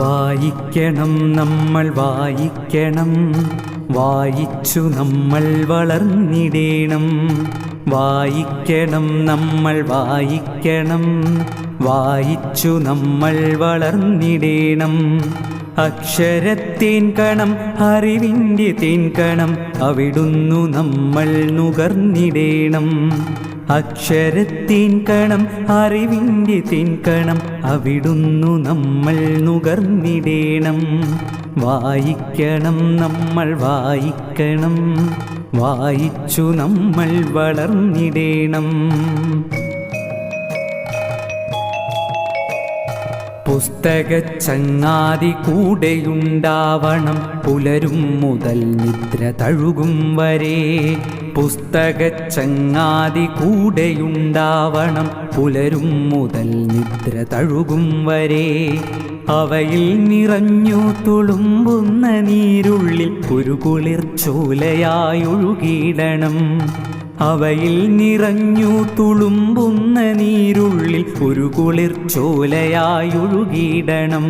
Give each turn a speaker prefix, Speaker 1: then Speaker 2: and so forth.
Speaker 1: വായിക്കണം നമ്മൾ വായിക്കണം, വായിച്ചു നമ്മൾ വളർന്നിടേണം. വായിക്കണം നമ്മൾ വായിക്കണം, വായിച്ചു നമ്മൾ വളർന്നിടേണം. അക്ഷരത്തേൻ കണം അറിവിൻ്റെ തേൻ കണം, അവിടുന്നു നമ്മൾ നുകർന്നിടേണം. അക്ഷരത്തേൻ കണം അറിവിൻ്റെ തേൻ കണം, അവിടുന്നു നമ്മൾ നുകർന്നിടേണം. വായിക്കണം നമ്മൾ വായിക്കണം, വായിച്ചു നമ്മൾ വളർന്നിടേണം. പുസ്തകച്ചങ്ങാതി കൂടെയുണ്ടാവണം, പുലരും മുതൽ നിദ്ര തഴുകും വരെ. പുസ്തകച്ചങ്ങാതി കൂടെയുണ്ടാവണം, പുലരും മുതൽ നിദ്ര തഴുകും വരെ. അവയിൽ നിറഞ്ഞു തുളുമ്പുന്ന നീരുള്ളിൽ ഒരു കുളിർച്ചോലയായൊഴുകിയിടണം. അവയിൽ നിറഞ്ഞു തുളുമ്പുന്ന നീരുള്ളിൽ ഒരു കുളിർച്ചോലയായൊഴുകിയിടണം.